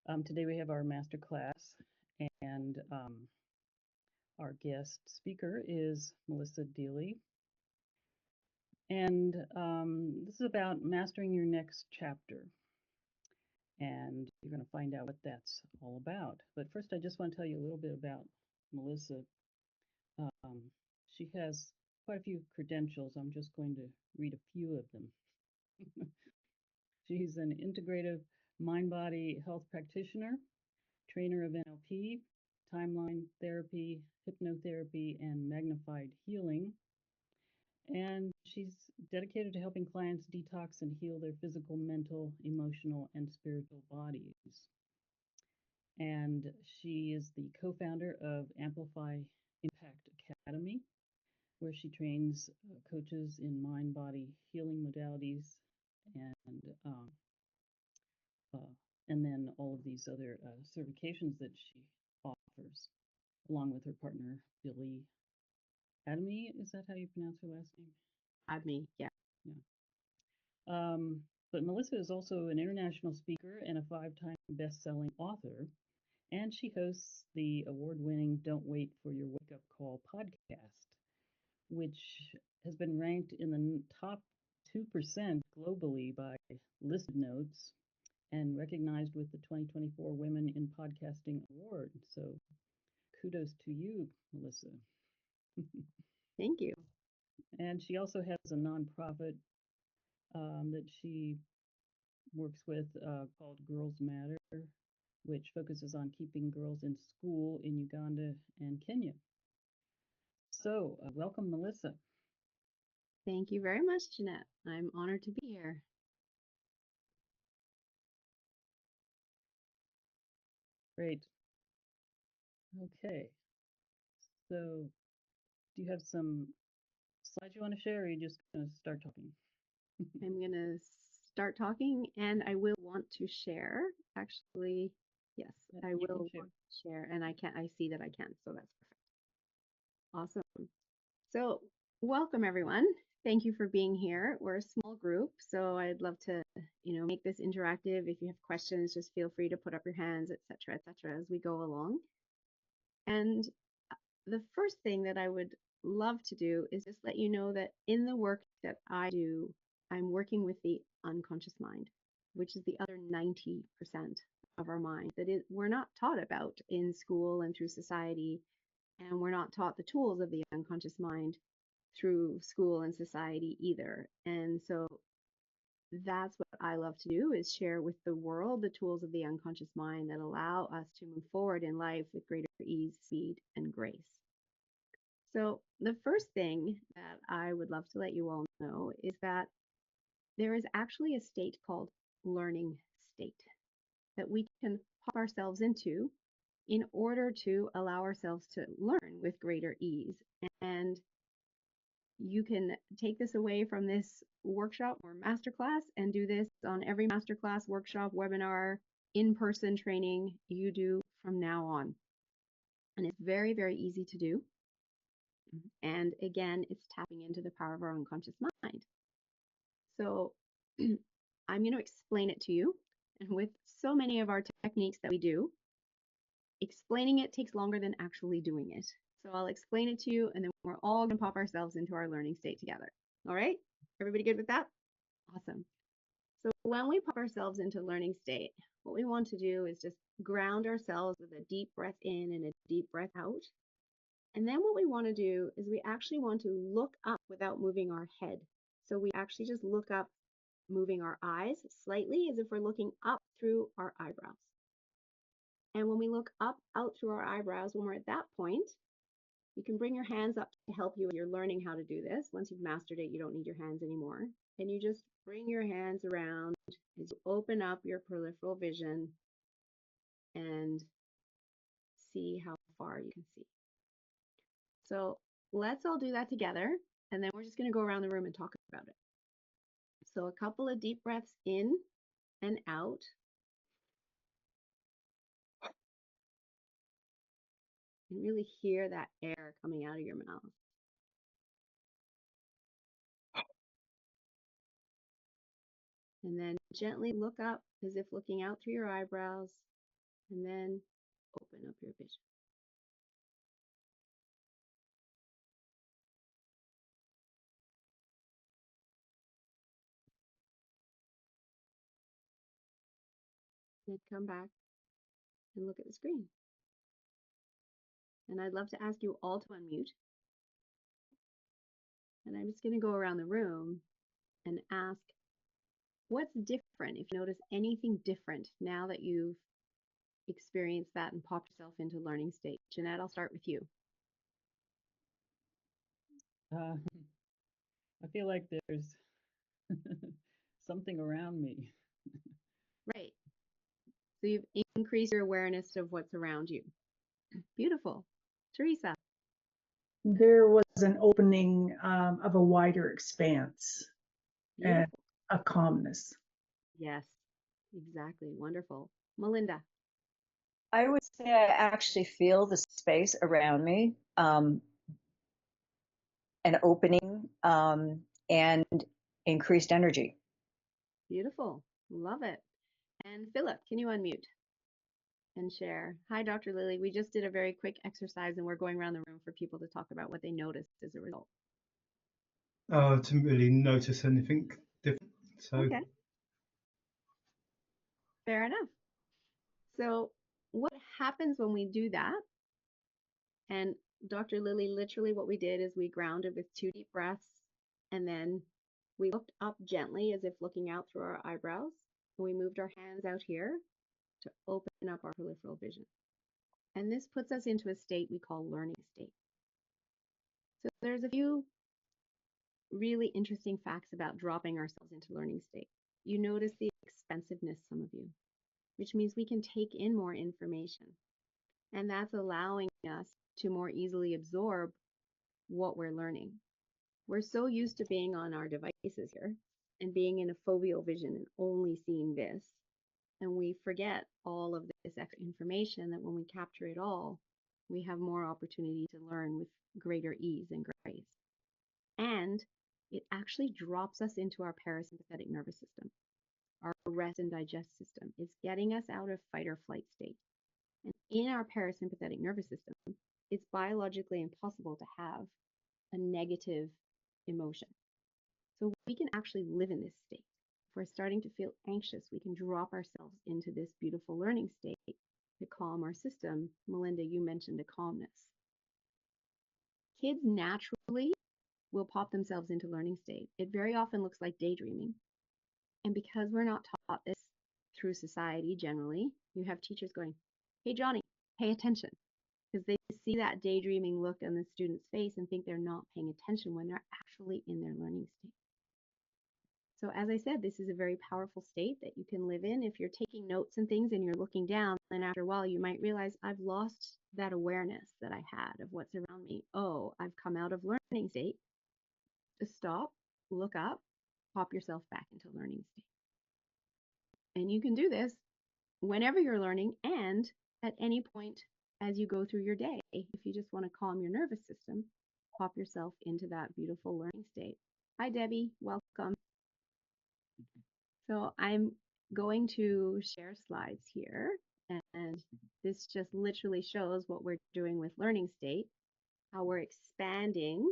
Today we have our masterclass, and our guest speaker is Melissa Deely. And this is about mastering your next chapter. And you're going to find out what that's all about. But first, I just want to tell you a little bit about Melissa. Um, she has quite a few credentials. I'm just going to read a few of them. She's an integrative mind body health practitioner, trainer of NLP, timeline therapy, hypnotherapy, and magnified healing. And she's dedicated to helping clients detox and heal their physical, mental, emotional, and spiritual bodies. And she is the co founder of Amplify Impact Academy, where she trains coaches in mind body healing modalities and um, uh, and then all of these other certifications that she offers, along with her partner Billy Adamy. Is that how you pronounce her last name? Me, yeah. Yeah. Um, but Melissa is also an international speaker and a five-time best-selling author, and she hosts the award-winning "Don't Wait for Your Wake Up Call" podcast, which has been ranked in the top 2% globally by Listed Notes and recognized with the 2024 Women in Podcasting Award. So kudos to you, Melissa. Thank you. And she also has a nonprofit that she works with called Girls Matter, which focuses on keeping girls in school in Uganda and Kenya. So, welcome, Melissa. Thank you very much, Jeanette. I'm honored to be here. Great. Okay. So, do you have some slides you want to share, or are you just going to start talking? I'm going to start talking, and I will want to share. Actually, yes, I will want to share, and I see that I can, so that's perfect. Awesome. So, welcome everyone. Thank you for being here. We're a small group, so I'd love to, make this interactive. If you have questions, just feel free to put up your hands, etc., as we go along. And the first thing that I would love to do is just let you know that in the work that I do, I'm working with the unconscious mind, which is the other 90% of our mind that we're not taught about in school and through society. And we're not taught the tools of the unconscious mind through school and society either. And so that's what I love to do, is share with the world the tools of the unconscious mind that allow us to move forward in life with greater ease, speed, and grace. So the first thing that I would love to let you all know is that there is actually a state called learning state that we can pop ourselves into in order to allow ourselves to learn with greater ease. And you can take this away from this workshop or masterclass and do this on every masterclass, workshop, webinar, in-person training you do from now on. And it's very, very easy to do. And again, it's tapping into the power of our unconscious mind. So I'm going to explain it to you. And with so many of our techniques that we do, explaining it takes longer than actually doing it. So I'll explain it to you, and then we're all going to pop ourselves into our learning state together. All right? Everybody good with that? Awesome. So when we pop ourselves into learning state, what we want to do is just ground ourselves with a deep breath in and a deep breath out. And then what we want to do is we actually want to look up without moving our head. So we actually just look up, moving our eyes slightly as if we're looking up through our eyebrows. And when we look up out through our eyebrows, when we're at that point, you can bring your hands up to help you as you're learning how to do this. Once you've mastered it, you don't need your hands anymore. And you just bring your hands around as you open up your peripheral vision and see how far you can see. So let's all do that together. And then we're just going to go around the room and talk about it. So a couple of deep breaths in and out. You can really hear that air coming out of your mouth. And then gently look up as if looking out through your eyebrows and then open up your vision. Then come back and look at the screen. And I'd love to ask you all to unmute. And I'm just going to go around the room and ask, what's different? If you notice anything different now that you've experienced that and popped yourself into learning state. Jeanette, I'll start with you. I feel like there's something around me. Right. So you've increased your awareness of what's around you. Beautiful. Teresa. There was an opening of a wider expanse. Beautiful. And a calmness. Yes, exactly. Wonderful. Melinda. I would say I actually feel the space around me, an opening, and increased energy. Beautiful. Love it. And Philip, can you unmute and share? Hi, Dr. Lily. We just did a very quick exercise and we're going around the room for people to talk about what they noticed as a result. I didn't really notice anything different. So okay. Fair enough. So what happens when we do that? And Dr. Lily, literally what we did is we grounded with 2 deep breaths, and then we looked up gently as if looking out through our eyebrows, and we moved our hands out here to open up our peripheral vision. And this puts us into a state we call learning state. So there's a few really interesting facts about dropping ourselves into learning state. You notice the expansiveness, some of you, which means we can take in more information. And that's allowing us to more easily absorb what we're learning. We're so used to being on our devices here and being in a foveal vision and only seeing this. And we forget all of this extra information that when we capture it all, we have more opportunity to learn with greater ease and grace. And it actually drops us into our parasympathetic nervous system, our rest and digest system. It's getting us out of fight or flight state. And in our parasympathetic nervous system, it's biologically impossible to have a negative emotion. So we can actually live in this state. If we're starting to feel anxious, we can drop ourselves into this beautiful learning state to calm our system. Melinda, you mentioned a calmness. Kids naturally will pop themselves into learning state. It very often looks like daydreaming. And because we're not taught this through society generally, you have teachers going, hey, Johnny, pay attention. Because they see that daydreaming look on the student's face and think they're not paying attention when they're actually in their learning state. So as I said, this is a very powerful state that you can live in. If you're taking notes and things and you're looking down, then after a while you might realize I've lost that awareness that I had of what's around me. Oh, I've come out of learning state. Just stop, look up, pop yourself back into learning state. And you can do this whenever you're learning and at any point as you go through your day. If you just want to calm your nervous system, pop yourself into that beautiful learning state. Hi, Debbie. Welcome. So I'm going to share slides here, and this just literally shows what we're doing with learning state, how we're expanding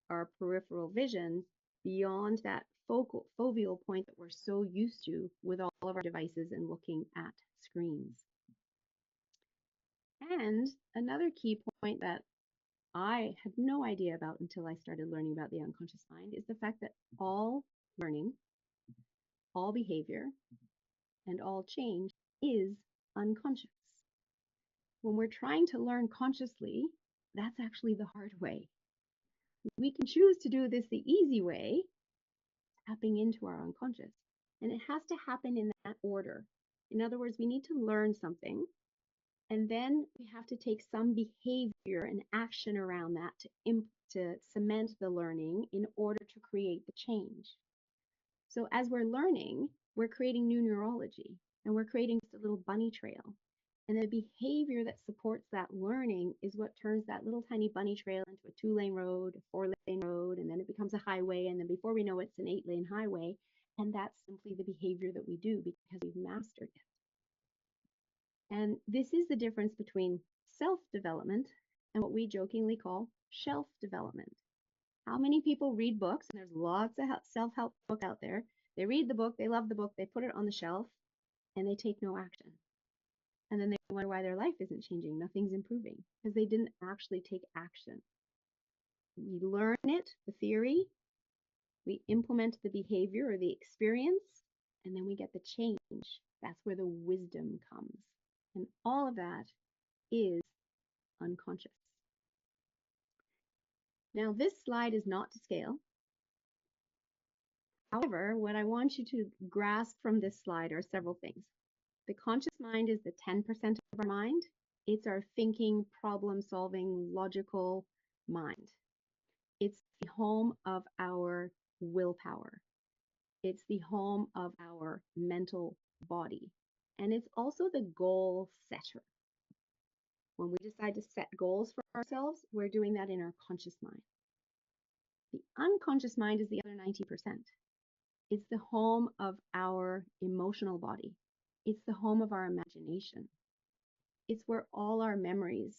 our peripheral vision beyond that foveal point that we're so used to with all of our devices and looking at screens. And another key point that I had no idea about until I started learning about the unconscious mind is the fact that all learning, all behavior, and all change is unconscious. When we're trying to learn consciously, that's actually the hard way. We can choose to do this the easy way, tapping into our unconscious, and it has to happen in that order. In other words, we need to learn something, and then we have to take some behavior and action around that to cement the learning in order to create the change. So as we're learning, we're creating new neurology, and we're creating just a little bunny trail. And the behavior that supports that learning is what turns that little tiny bunny trail into a 2-lane road, a 4-lane road, and then it becomes a highway. And then before we know it, it's an 8-lane highway. And that's simply the behavior that we do because we've mastered it. And this is the difference between self-development and what we jokingly call shelf development. How many people read books? And there's lots of self-help book out there. They read the book, they love the book, they put it on the shelf, and they take no action. And then they wonder why their life isn't changing, nothing's improving, because they didn't actually take action. We learn it, the theory, we implement the behavior or the experience, and then we get the change. That's where the wisdom comes. And all of that is unconscious. Now, this slide is not to scale. However, what I want you to grasp from this slide are several things. The conscious mind is the 10% of our mind. It's our thinking, problem-solving, logical mind. It's the home of our willpower. It's the home of our mental body. And it's also the goal setter. When we decide to set goals for ourselves, we're doing that in our conscious mind. The unconscious mind is the other 90%. It's the home of our emotional body. It's the home of our imagination. It's where all our memories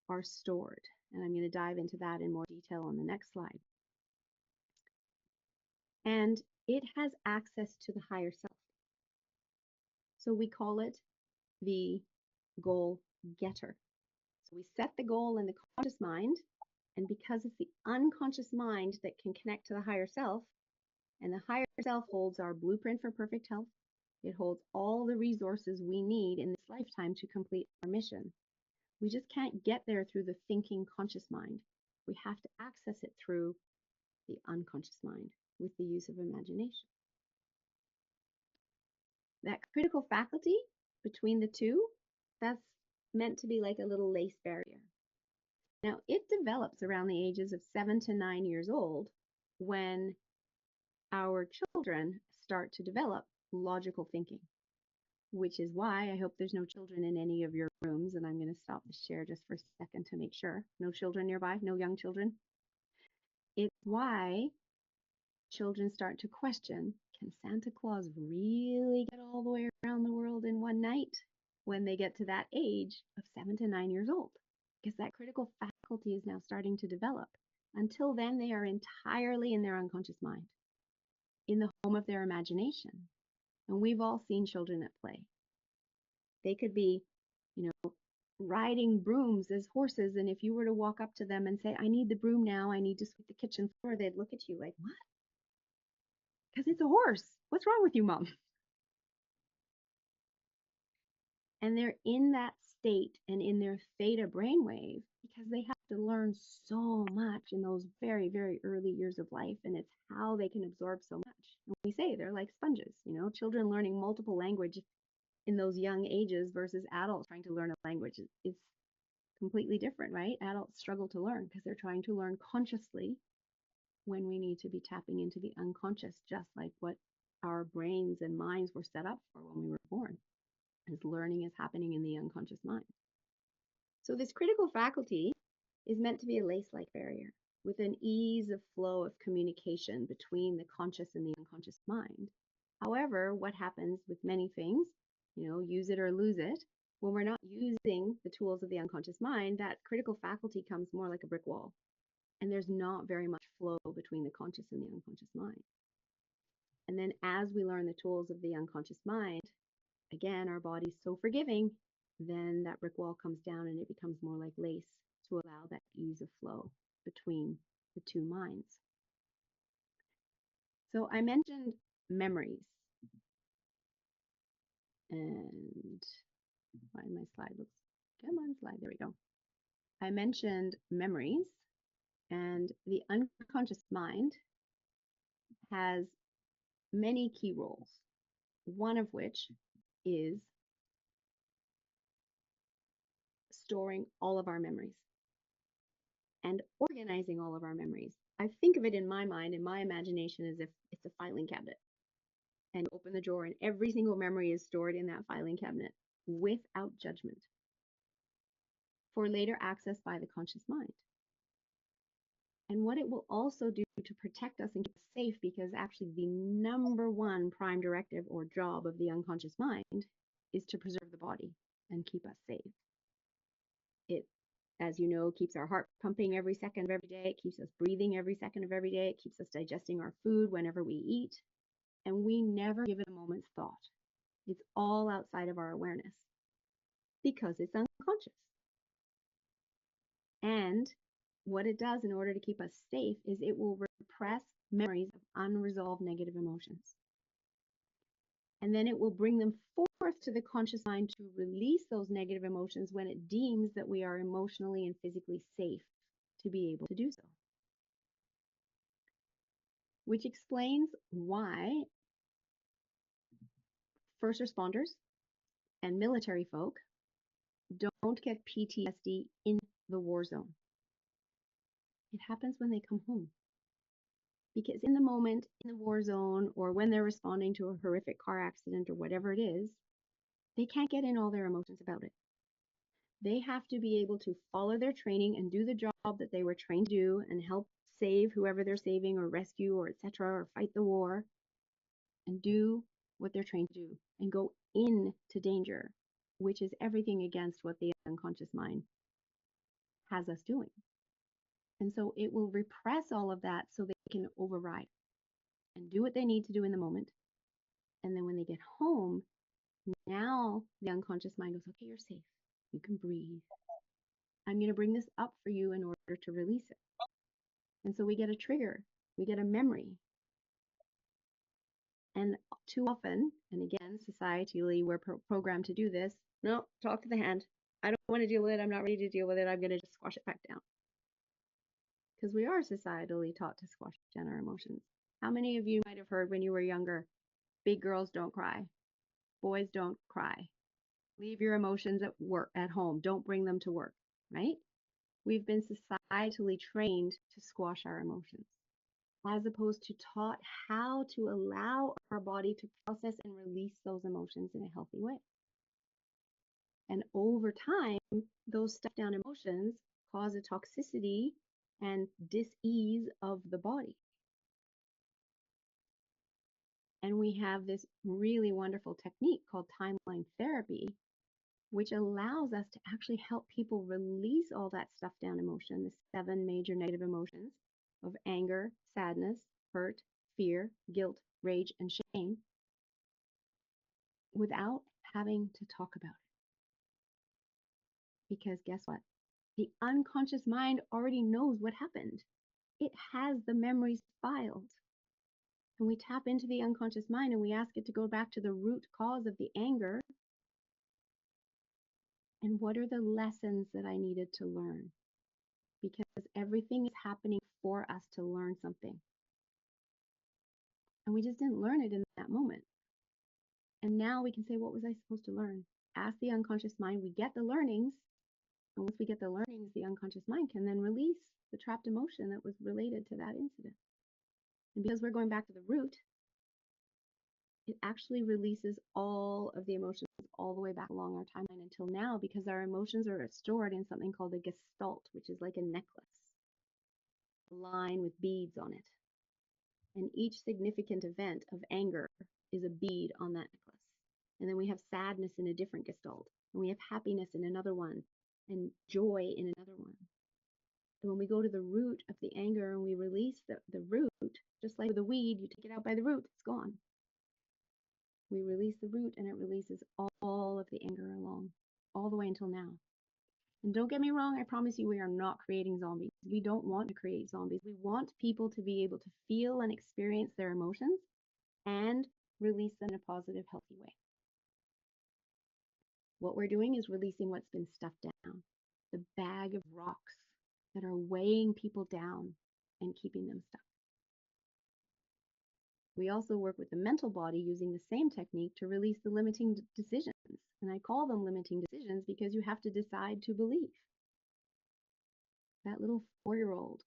are stored. And I'm going to dive into that in more detail on the next slide. And it has access to the higher self. So we call it the goal getter. So we set the goal in the conscious mind, and because it's the unconscious mind that can connect to the higher self, and the higher self holds our blueprint for perfect health, it holds all the resources we need in this lifetime to complete our mission. We just can't get there through the thinking conscious mind. We have to access it through the unconscious mind with the use of imagination. That critical faculty between the two, that's meant to be like a little lace barrier. Now, it develops around the ages of 7 to 9 years old when our children start to develop logical thinking, which is why I hope there's no children in any of your rooms, and I'm going to stop the share just for a second to make sure. No children nearby, no young children. It's why children start to question, can Santa Claus really get all the way around the world in one night when they get to that age of 7 to 9 years old? Because that critical faculty is now starting to develop. Until then, they are entirely in their unconscious mind, in the home of their imagination. And we've all seen children at play. They could be, riding brooms as horses, and if you were to walk up to them and say, I need the broom now, I need to sweep the kitchen floor, they'd look at you like, what? Because it's a horse. What's wrong with you, Mom? And they're in that state and in their theta brainwave because they have to learn so much in those very, very early years of life, and it's how they can absorb so much. And we say they're like sponges, children learning multiple languages in those young ages versus adults trying to learn a language is completely different, right? Adults struggle to learn because they're trying to learn consciously when we need to be tapping into the unconscious, just like what our brains and minds were set up for when we were born, as learning is happening in the unconscious mind. So this critical faculty is meant to be a lace-like barrier with an ease of flow of communication between the conscious and the unconscious mind. However, what happens with many things, use it or lose it, when we're not using the tools of the unconscious mind, that critical faculty comes more like a brick wall. And there's not very much flow between the conscious and the unconscious mind. And then as we learn the tools of the unconscious mind, again, our body's so forgiving, then that brick wall comes down and it becomes more like lace to allow that ease of flow between the two minds. So I mentioned memories. And why my slide looks, come on slide, there we go. I mentioned memories, and the unconscious mind has many key roles, one of which is storing all of our memories and organizing all of our memories. I think of it in my mind, in my imagination, as if it's a filing cabinet. And open the drawer and every single memory is stored in that filing cabinet without judgment for later access by the conscious mind. And what it will also do to protect us and keep us safe, because actually the number one prime directive or job of the unconscious mind is to preserve the body. and keep us safe. It, as you know, keeps our heart pumping every second of every day. It keeps us breathing every second of every day. It keeps us digesting our food whenever we eat. And we never give it a moment's thought. It's all outside of our awareness because it's unconscious. And what it does in order to keep us safe is it will repress memories of unresolved negative emotions. And then it will bring them forth to the conscious mind to release those negative emotions when it deems that we are emotionally and physically safe to be able to do so. Which explains why first responders and military folk don't get PTSD in the war zone. It happens when they come home. Because in the moment, in the war zone, or when they're responding to a horrific car accident or whatever it is, they can't get in all their emotions about it. They have to be able to follow their training and do the job that they were trained to do and help save whoever they're saving or rescue or etc. or fight the war and do what they're trained to do and go into danger, which is everything against what the unconscious mind has us doing. And so it will repress all of that so they can override and do what they need to do in the moment. And then when they get home, now the unconscious mind goes, okay, you're safe. You can breathe. I'm going to bring this up for you in order to release it. And so we get a trigger, we get a memory. And too often, and again, societally, we're programmed to do this. No, talk to the hand. I don't want to deal with it. I'm not ready to deal with it. I'm going to just squash it back down. Because we are societally taught to squash down our emotions. How many of you might have heard when you were younger, big girls don't cry, boys don't cry, leave your emotions at work, at home, don't bring them to work, right? We've been societally trained to squash our emotions, as opposed to taught how to allow our body to process and release those emotions in a healthy way. And over time, those stuffed down emotions cause a toxicity and dis-ease of the body. And we have this really wonderful technique called timeline therapy, which allows us to actually help people release all that stuffed down emotion, the 7 major negative emotions of anger, sadness, hurt, fear, guilt, rage, and shame, without having to talk about it. Because guess what? The unconscious mind already knows what happened. It has the memories filed. And we tap into the unconscious mind and we ask it to go back to the root cause of the anger. And what are the lessons that I needed to learn? Because everything is happening for us to learn something. And we just didn't learn it in that moment. And now we can say, what was I supposed to learn? Ask the unconscious mind, we get the learnings. And once we get the learnings, the unconscious mind can then release the trapped emotion that was related to that incident. And because we're going back to the root, it actually releases all of the emotions all the way back along our timeline until now, because our emotions are stored in something called a gestalt, which is like a necklace, a line with beads on it. And each significant event of anger is a bead on that necklace. And then we have sadness in a different gestalt, and we have happiness in another one, and joy in another one. And when we go to the root of the anger and we release the root, just like with a weed, you take it out by the root, it's gone. We release the root and it releases all of the anger along, all the way until now. And don't get me wrong, I promise you we are not creating zombies. We don't want to create zombies. We want people to be able to feel and experience their emotions and release them in a positive, healthy way. What we're doing is releasing what's been stuffed down, the bag of rocks that are weighing people down and keeping them stuck. We also work with the mental body using the same technique to release the limiting decisions. And I call them limiting decisions because you have to decide to believe. That little 4-year-old,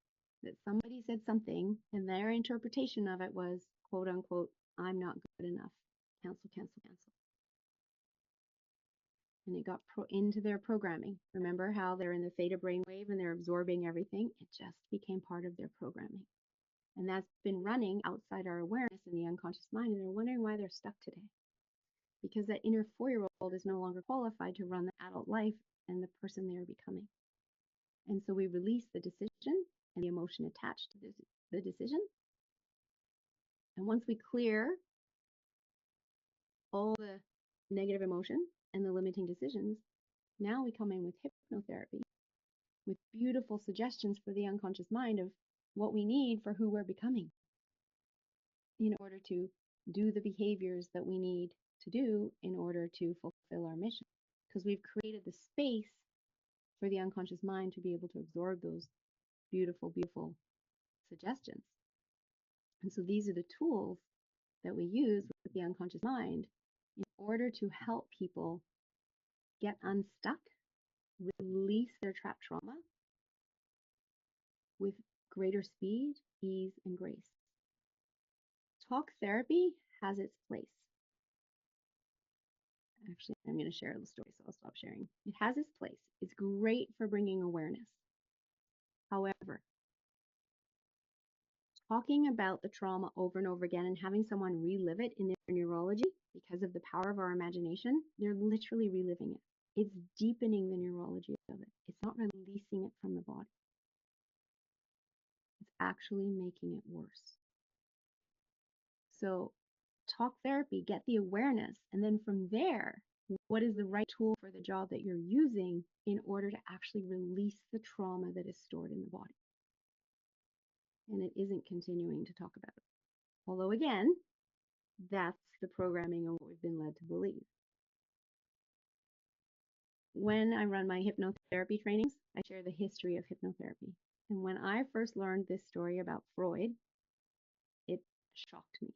that somebody said something and their interpretation of it was, quote unquote, I'm not good enough. Cancel, cancel, cancel. And it got into their programming. Remember how they're in the theta brainwave and they're absorbing everything? It just became part of their programming. And that's been running outside our awareness in the unconscious mind, and they're wondering why they're stuck today. Because that inner 4-year-old is no longer qualified to run adult life and the person they are becoming. And so we release the decision and the emotion attached to the decision. And once we clear all the negative emotion and the limiting decisions, now we come in with hypnotherapy with beautiful suggestions for the unconscious mind of what we need for who we're becoming in order to do the behaviors that we need to do in order to fulfill our mission. Because we've created the space for the unconscious mind to be able to absorb those beautiful, beautiful suggestions. And so these are the tools that we use with the unconscious mind in order to help people get unstuck, release their trapped trauma with greater speed, ease, and grace. Talk therapy has its place. Actually, I'm going to share the story, so I'll stop sharing. It has its place. It's great for bringing awareness. However, talking about the trauma over and over again and having someone relive it in their neurology because of the power of our imagination, they're literally reliving it. It's deepening the neurology of it. It's not releasing it from the body. It's actually making it worse. So talk therapy, get the awareness, and then from there, what is the right tool for the job that you're using in order to actually release the trauma that is stored in the body? And it isn't continuing to talk about it. Although again, that's the programming of what we've been led to believe. When I run my hypnotherapy trainings, I share the history of hypnotherapy. And when I first learned this story about Freud, it shocked me.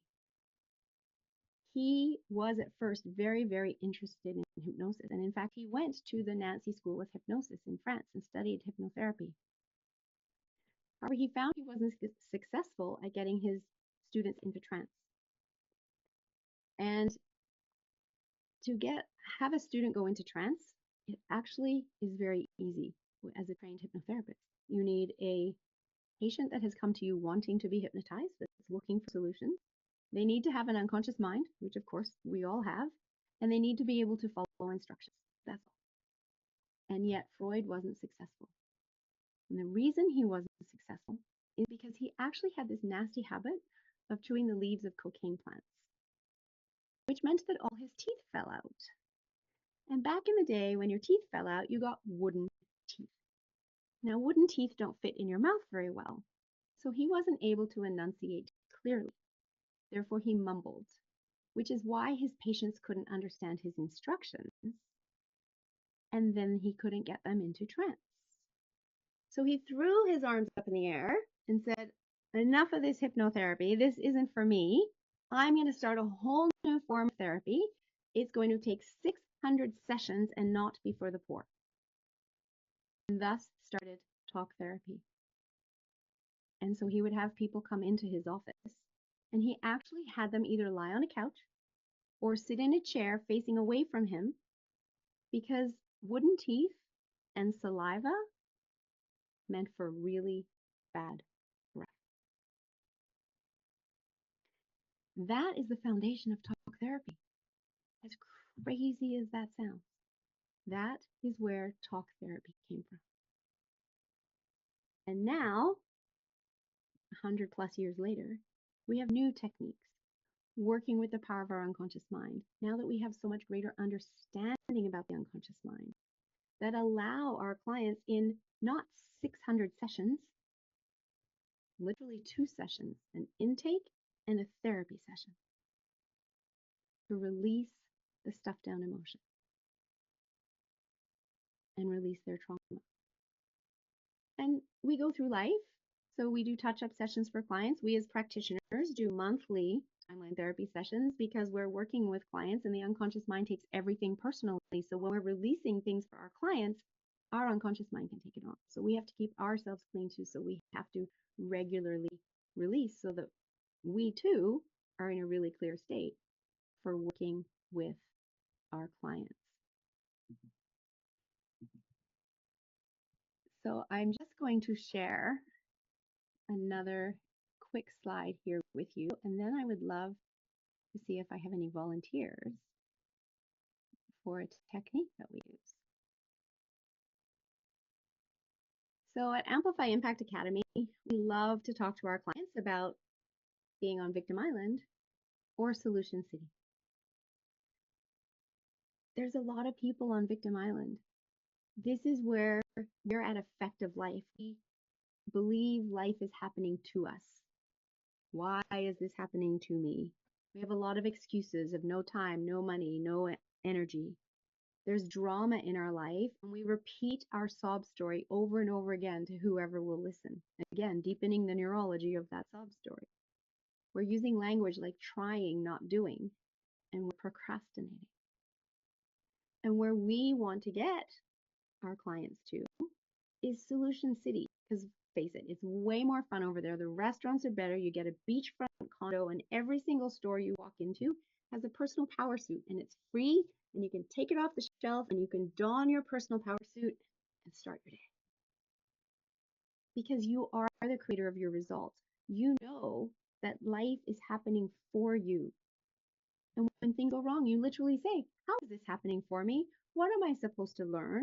He was at first very, very interested in hypnosis. And in fact, he went to the Nancy School of Hypnosis in France and studied hypnotherapy. However, he found he wasn't successful at getting his students into trance. And to have a student go into trance, it actually is very easy as a trained hypnotherapist. You need a patient that has come to you wanting to be hypnotized, that's looking for solutions. They need to have an unconscious mind, which of course we all have, and they need to be able to follow instructions. That's all. And yet Freud wasn't successful. And the reason he wasn't successful is because he actually had this nasty habit of chewing the leaves of cocaine plants, which meant that all his teeth fell out. And back in the day, when your teeth fell out, you got wooden teeth. Now, wooden teeth don't fit in your mouth very well, so he wasn't able to enunciate clearly. Therefore, he mumbled, which is why his patients couldn't understand his instructions, and then he couldn't get them into trance. So he threw his arms up in the air and said, enough of this hypnotherapy. This isn't for me. I'm going to start a whole new form of therapy. It's going to take 600 sessions and not be for the poor. And thus started talk therapy. And so he would have people come into his office, and he actually had them either lie on a couch or sit in a chair facing away from him, because wooden teeth and saliva meant for really bad breath. That is the foundation of talk therapy. As crazy as that sounds, that is where talk therapy came from. And now, 100 plus years later, we have new techniques working with the power of our unconscious mind. Now that we have so much greater understanding about the unconscious mind, that allow our clients in not 600 sessions, literally 2 sessions, an intake and a therapy session, to release the stuffed down emotion and release their trauma. And we go through life. So we do touch-up sessions for clients. We as practitioners do monthly timeline therapy sessions because we're working with clients and the unconscious mind takes everything personally. So when we're releasing things for our clients, our unconscious mind can take it on. So we have to keep ourselves clean too. So we have to regularly release so that we too are in a really clear state for working with our clients. So I'm just going to share another quick slide here with you, and then I would love to see if I have any volunteers for a technique that we use. So at Amplify Impact Academy, we love to talk to our clients about being on Victim Island or Solution City. There's a lot of people on Victim Island. This is where we're at effective life. We believe life is happening to us. Why is this happening to me? We have a lot of excuses of no time, no money, no energy. There's drama in our life, and we repeat our sob story over and over again to whoever will listen. Again, deepening the neurology of that sob story. We're using language like trying, not doing, and we're procrastinating. And where we want to get our clients to is Solution City, because face it, it's way more fun over there. The restaurants are better. You get a beachfront condo, and every single store you walk into has a personal power suit, and it's free, and you can take it off the shelf, and you can don your personal power suit and start your day. Because you are the creator of your results. You know that life is happening for you. And when things go wrong, you literally say, how is this happening for me? What am I supposed to learn?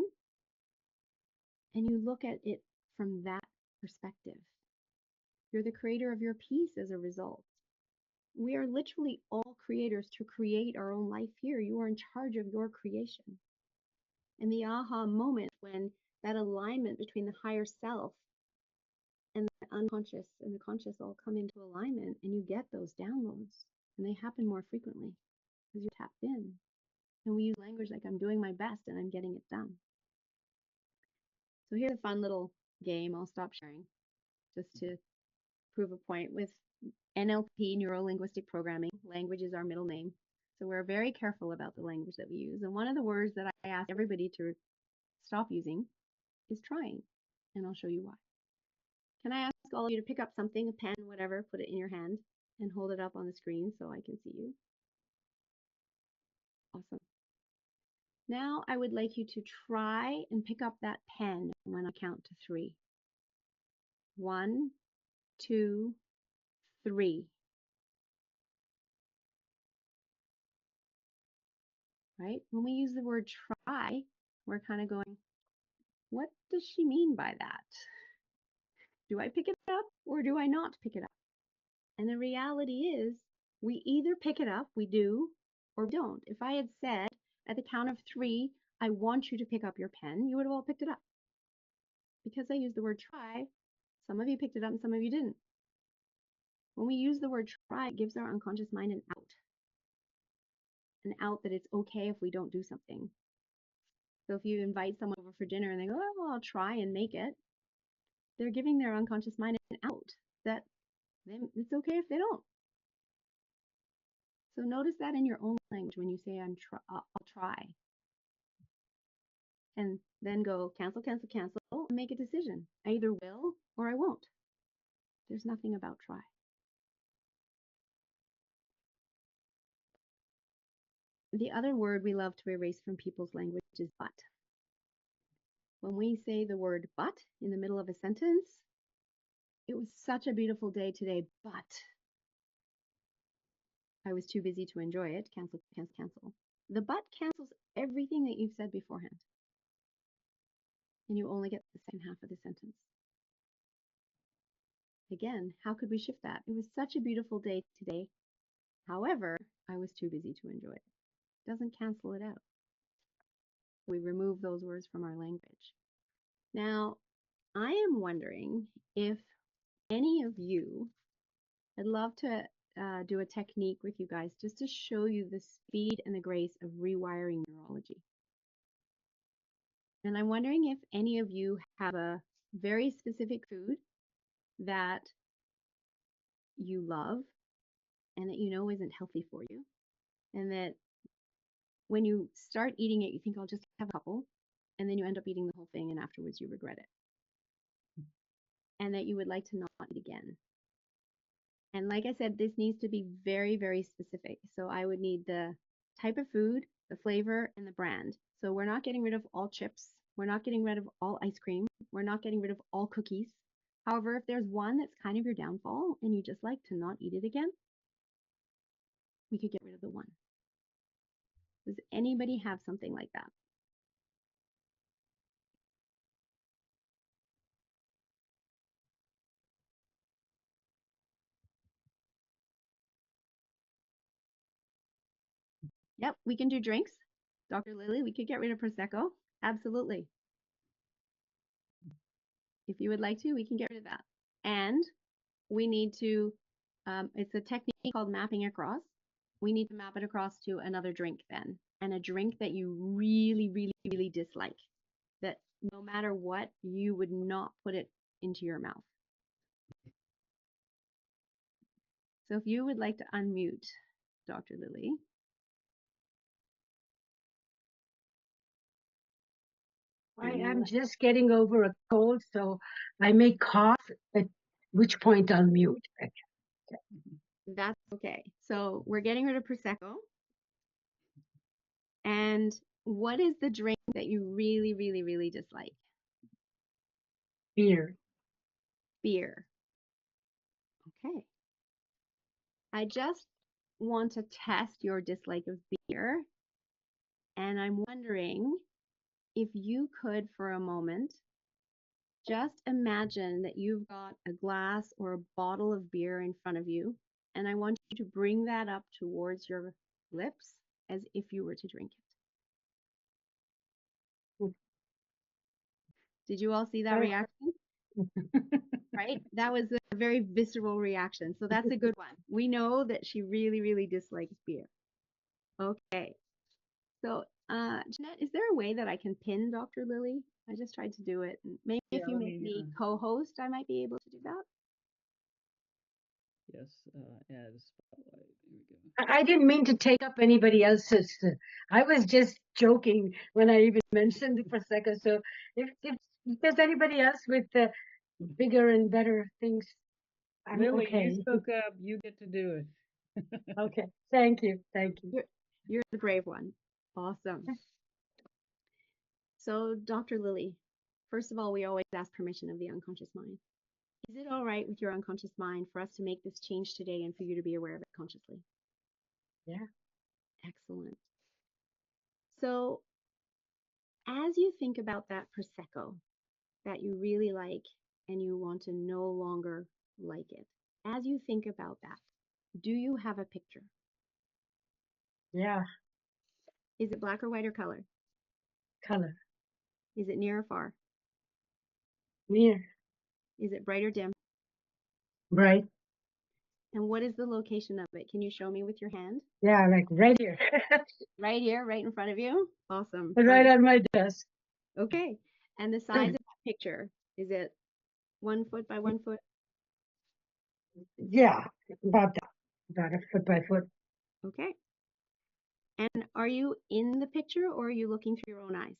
And you look at it from that perspective. You're the creator of your peace as a result. We are literally all creators to create our own life here. You are in charge of your creation. And the aha moment when that alignment between the higher self and the unconscious and the conscious all come into alignment, and you get those downloads, and they happen more frequently because you're tapped in. And we use language like I'm doing my best and I'm getting it done. So here's a fun little game. I'll stop sharing just to prove a point. With NLP, neuro-linguistic programming, language is our middle name. So we're very careful about the language that we use. And one of the words that I ask everybody to stop using is trying. And I'll show you why. Can I ask all of you to pick up something, a pen, whatever, put it in your hand and hold it up on the screen so I can see you? Awesome. Now I would like you to try and pick up that pen when I count to 3. 1, 2, 3. Right? When we use the word try, we're kind of going, what does she mean by that? Do I pick it up or do I not pick it up? And the reality is, we either pick it up, we do, or we don't. If I had said at the count of 3, I want you to pick up your pen, you would have all picked it up. Because I used the word try, some of you picked it up and some of you didn't. When we use the word try, it gives our unconscious mind an out that it's okay if we don't do something. So if you invite someone over for dinner and they go, oh, well, I'll try and make it, they're giving their unconscious mind an out that it's okay if they don't. So notice that in your own language when you say I'll try. And then go cancel, cancel, cancel, and make a decision. I either will or I won't. There's nothing about try. The other word we love to erase from people's language is but. When we say the word but in the middle of a sentence, it was such a beautiful day today, but I was too busy to enjoy it. Cancel, cancel, cancel. The but cancels everything that you've said beforehand. And you only get the second half of the sentence. Again, how could we shift that? It was such a beautiful day today. However, I was too busy to enjoy it. Doesn't cancel it out. We remove those words from our language. Now, I am wondering if any of you, I'd love to do a technique with you guys just to show you the speed and the grace of rewiring neurology. And I'm wondering if any of you have a very specific food that you love and that you know isn't healthy for you, and that when you start eating it, you think I'll just have a couple, and then you end up eating the whole thing and afterwards you regret it. And that you would like to not eat again. And like I said, this needs to be very, very specific. So I would need the type of food, the flavor, and the brand. So we're not getting rid of all chips. We're not getting rid of all ice cream. We're not getting rid of all cookies. However, if there's one that's kind of your downfall and you just like to not eat it again, we could get rid of the one. Does anybody have something like that? Yep, we can do drinks. Dr. Lily, we could get rid of Prosecco. Absolutely. If you would like to, we can get rid of that. And we need to, it's a technique called mapping across. We need to map it across to another drink then, and a drink that you really, really, really dislike, that no matter what, you would not put it into your mouth. So if you would like to unmute Dr. Lily. I am just getting over a cold, so I may cough, at which point I'll mute. That's okay. So we're getting rid of Prosecco. And what is the drink that you really, really, really dislike? Beer. Beer. Okay. I just want to test your dislike of beer. And I'm wondering if you could, for a moment, just imagine that you've got a glass or a bottle of beer in front of you. And I want you to bring that up towards your lips as if you were to drink it. Did you all see that reaction? Right? That was a very visceral reaction. So that's a good one. We know that she really, really dislikes beer. Okay. So, Jeanette, is there a way that I can pin Dr. Lily? I just tried to do it. Maybe if you make me co-host, I might be able to do that. Yes, add spotlight. There we go. I didn't mean to take up anybody else's. I was just joking when I even mentioned the Prosecco. So if there's anybody else with bigger and better things, I'm Lily, okay. you spoke up. You get to do it. Okay. Thank you. Thank you. You're the brave one. Awesome. So, Dr. Lily, first of all, we always ask permission of the unconscious mind. Is it all right with your unconscious mind for us to make this change today and for you to be aware of it consciously? Yeah. Excellent. So, as you think about that Prosecco that you really like and you want to no longer like it, as you think about that, do you have a picture? Yeah. Is it black or white or color? Color. Is it near or far? Near. Is it bright or dim? Bright. And what is the location of it? Can you show me with your hand? Yeah, like right here. Right here, right in front of you? Awesome. Right on my desk. Okay. And the size of that picture, is it 1 foot by 1 foot? Yeah, about that. About a foot by foot. Okay. And are you in the picture or are you looking through your own eyes?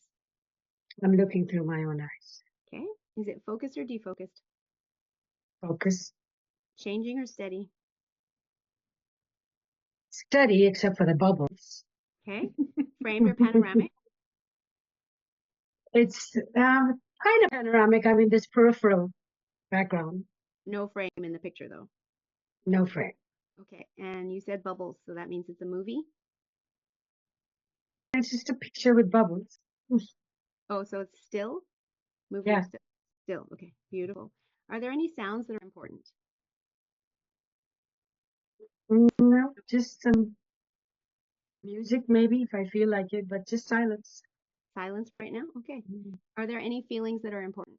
I'm looking through my own eyes. Okay. Is it focused or defocused? Focus. Changing or steady? Steady, except for the bubbles. Okay. Framed or panoramic? It's kind of panoramic. I mean, this peripheral background. No frame in the picture though. No frame. Okay. And you said bubbles, so that means it's a movie? It's just a picture with bubbles. Oh, so it's still? Moving Yeah. still. Still. Okay. Beautiful. Are there any sounds that are important? No, just some music maybe if I feel like it, but just silence. Silence right now? Okay. Are there any feelings that are important?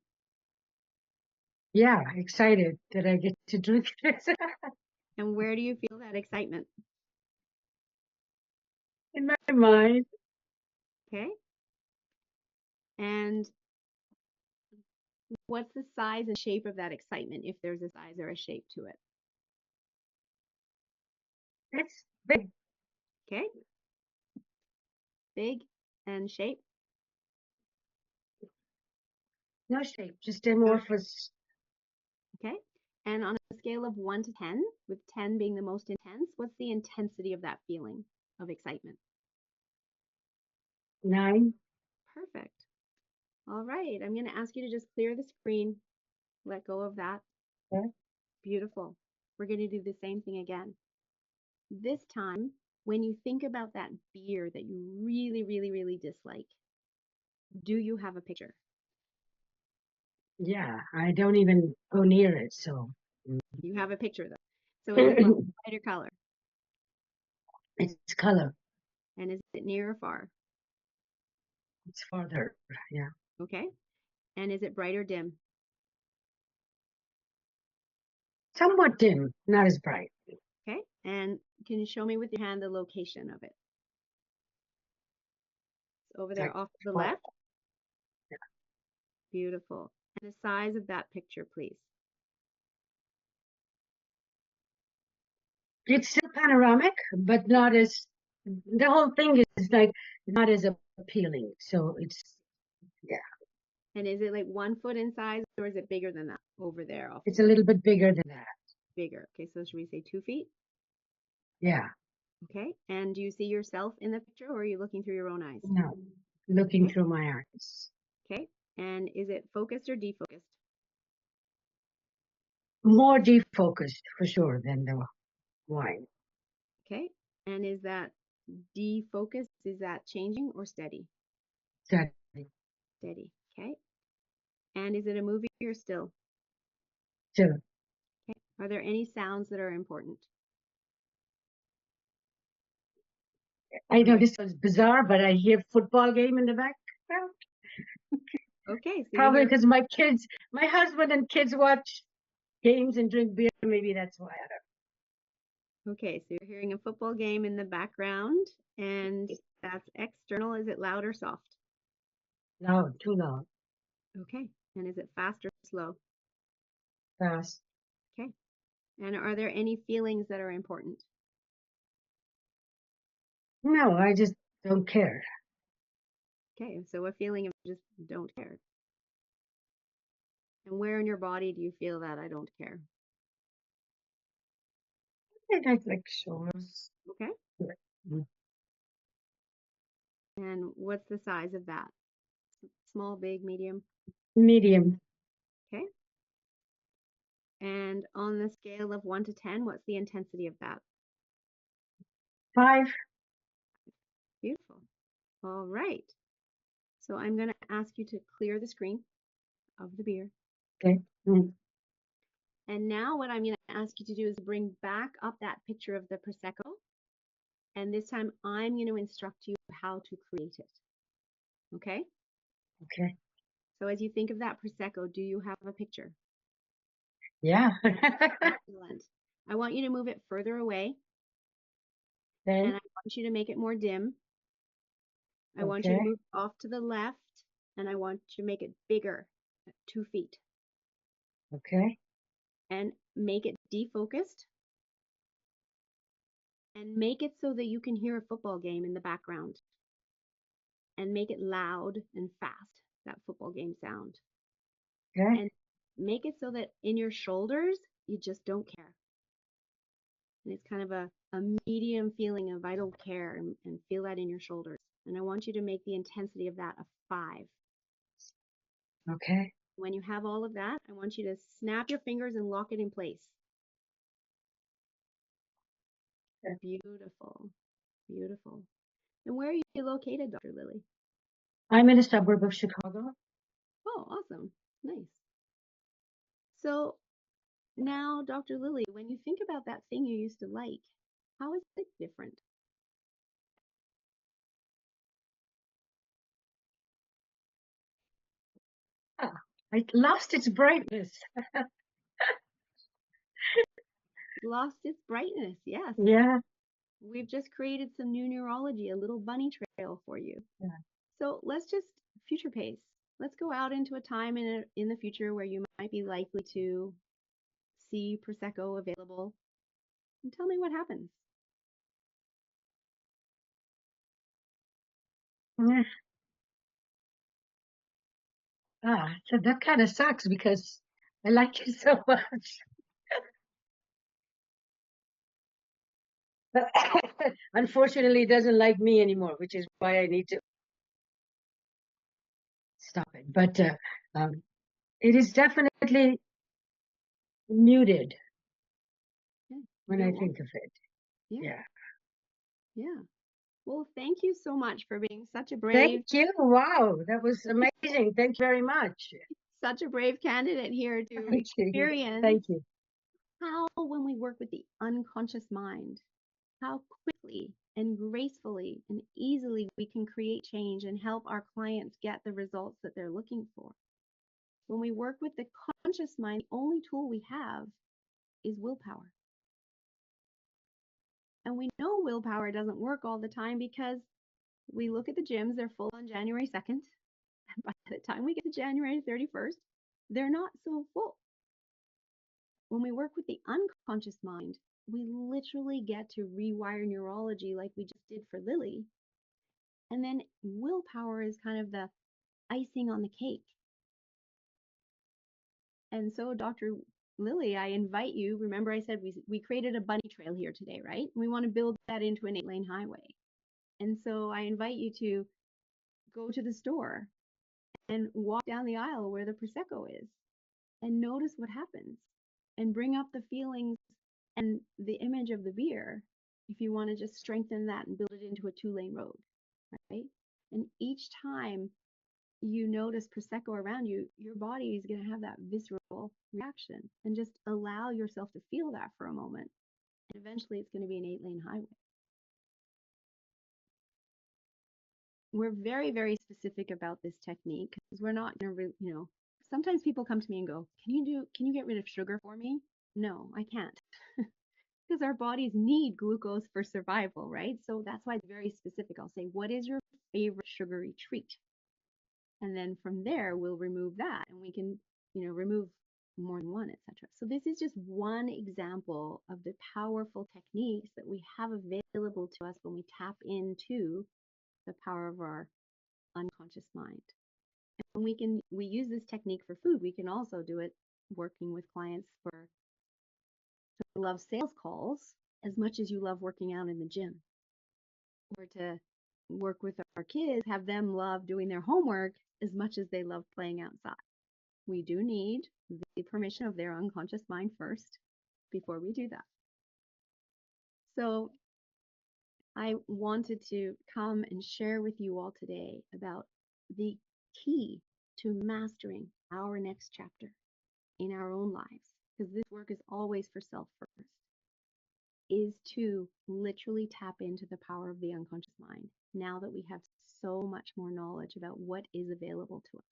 Yeah, excited that I get to drink this. And where do you feel that excitement? In my mind. Okay. And what's the size and shape of that excitement, if there's a size or a shape to it? It's big. Okay. Big and shape? No shape, just amorphous. Okay. And on a scale of 1 to 10, with 10 being the most intense, what's the intensity of that feeling of excitement? 9. Perfect. All right. I'm going to ask you to just clear the screen. Let go of that. Okay. Beautiful. We're going to do the same thing again. This time, when you think about that beer that you really, really, really dislike, do you have a picture? Yeah, I don't even go near it, so. You have a picture though. So is it black, white, or color? It's color. And is it near or far? It's farther. Yeah. Okay. And is it bright or dim? Somewhat dim, not as bright. Okay. And can you show me with your hand the location of it? It's over there Like off to the far- left. Beautiful. And the size of that picture, please. It's still panoramic, but not as, the whole thing is like not as appealing. So it's, yeah, And is it like 1 foot in size, or is it bigger than that over there? Off it's a little bit bigger than that. bigger. Okay, so should we say 2 feet? Yeah. Okay. And do you see yourself in the picture, or are you looking through your own eyes? No, looking Okay. through my eyes. Okay. And is it focused or defocused? More defocused for sure than the wine. Okay. And is that defocused? Is that changing or steady? Steady. Steady. Okay. And is it a movie or still? So Okay. Are there any sounds that are important? I know this was bizarre, but I hear football game in the background. Okay. So Probably you hear, because my husband and kids watch games and drink beer. Maybe that's why. I okay. So you're hearing a football game in the background, and that's external. Is it loud or soft? don't know. Loud, too loud, Okay. And is it fast or slow? fast. Okay. And are there any feelings that are important? No, I just don't care. Okay. So a feeling of just don't care. And where in your body do you feel that I don't care? I like shoulders. Okay. Mm. And what's the size of that? Small, big, medium? Medium. Okay. And on the scale of 1 to 10, what's the intensity of that? 5. Beautiful. All right. So I'm going to ask you to clear the screen of the beer. Okay. Mm. And now what I'm going to ask you to do is bring back up that picture of the Prosecco. And this time I'm going to instruct you how to create it. Okay? Okay. So as you think of that Prosecco, do you have a picture? Yeah. Excellent. I want you to move it further away, Okay. and I want you to make it more dim. I want you to Okay. move off to the left, and I want you to make it bigger, 2 feet, Okay. and make it defocused, and make it so that you can hear a football game in the background, and make it loud and fast, that football game sound, Okay. and make it so that in your shoulders, you just don't care. And it's kind of a medium feeling of I don't care, and feel that in your shoulders. And I want you to make the intensity of that a 5. Okay. When you have all of that, I want you to snap your fingers and lock it in place. Okay. Beautiful. Beautiful. And where are you located, Dr. Lily? I'm in a suburb of Chicago. Oh, awesome. Nice. So now, Dr. Lily, when you think about that thing you used to like, how is it different? Ah, I lost its brightness. Lost its brightness. Yes. Yeah. We've just created some new neurology, a little bunny trail for you. Yeah. So let's just future pace. Let's go out into a time in the future where you might be likely to see Prosecco available, and tell me what happens. Yeah. So that kind of sucks because I like it so much. But unfortunately, it doesn't like me anymore, which is why I need to stop it. But it is definitely muted Yeah, when you I don't think of it. yeah, Yeah. yeah. Well, thank you so much for being such a brave, Thank you. Wow, that was amazing. Thank you very much. such a brave candidate here to Thank you. experience Thank you. how when we work with the unconscious mind, how quickly and gracefully and easily we can create change and help our clients get the results that they're looking for. When we work with the conscious mind, the only tool we have is willpower. And we know willpower doesn't work all the time because we look at the gyms, they're full on January 2nd. And by the time we get to January 31st, they're not so full. When we work with the unconscious mind, we literally get to rewire neurology like we just did for Lily. And then willpower is kind of the icing on the cake. And so, Dr. Lily, I invite you. Remember, I said we created a bunny trail here today, right? We want to build that into an 8-lane highway. And so I invite you to go to the store and walk down the aisle where the Prosecco is and notice what happens and bring up the feelings and the image of the beer if you want to just strengthen that and build it into a 2-lane road, right? And each time you notice Prosecco around you, your body is going to have that visceral reaction, and just allow yourself to feel that for a moment. And eventually it's going to be an 8-lane highway. We're very, very specific about this technique because we're not going to, sometimes people come to me and go, can you get rid of sugar for me? No, I can't. Because our bodies need glucose for survival, right? So that's why it's very specific. I'll say, what is your favorite sugary treat? And then from there, we'll remove that, and we can, remove more than one, etc. So this is just one example of the powerful techniques that we have available to us when we tap into the power of our unconscious mind. And we use this technique for food. We can also do it working with clients to love sales calls as much as you love working out in the gym, or to work with our kids, have them love doing their homework as much as they love playing outside. We do need the permission of their unconscious mind first before we do that. So I wanted to come and share with you all today about the key to mastering our next chapter in our own lives, because this work is always for self first, is to literally tap into the power of the unconscious mind now that we have so much more knowledge about what is available to us.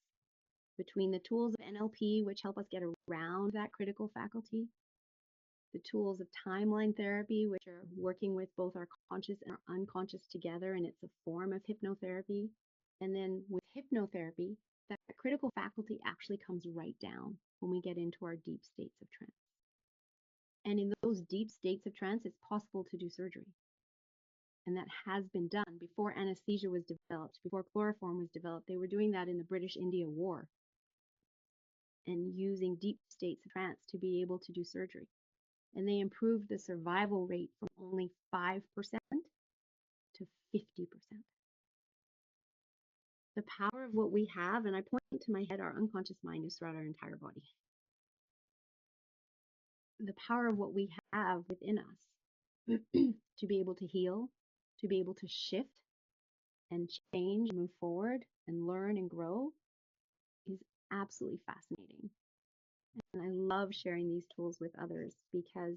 Between the tools of NLP, which help us get around that critical faculty, the tools of timeline therapy, which are working with both our conscious and our unconscious together, and it's a form of hypnotherapy. And then with hypnotherapy, that critical faculty actually comes right down when we get into our deep states of trance. And in those deep states of trance, it's possible to do surgery. And that has been done before anesthesia was developed, before chloroform was developed. They were doing that in the British India War and using deep states of trance to be able to do surgery. And they improved the survival rate from only 5% to 50%. The power of what we have, and I point to my head, our unconscious mind is throughout our entire body. The power of what we have within us to be able to heal, to be able to shift and change, move forward and learn and grow is absolutely fascinating. And I love sharing these tools with others because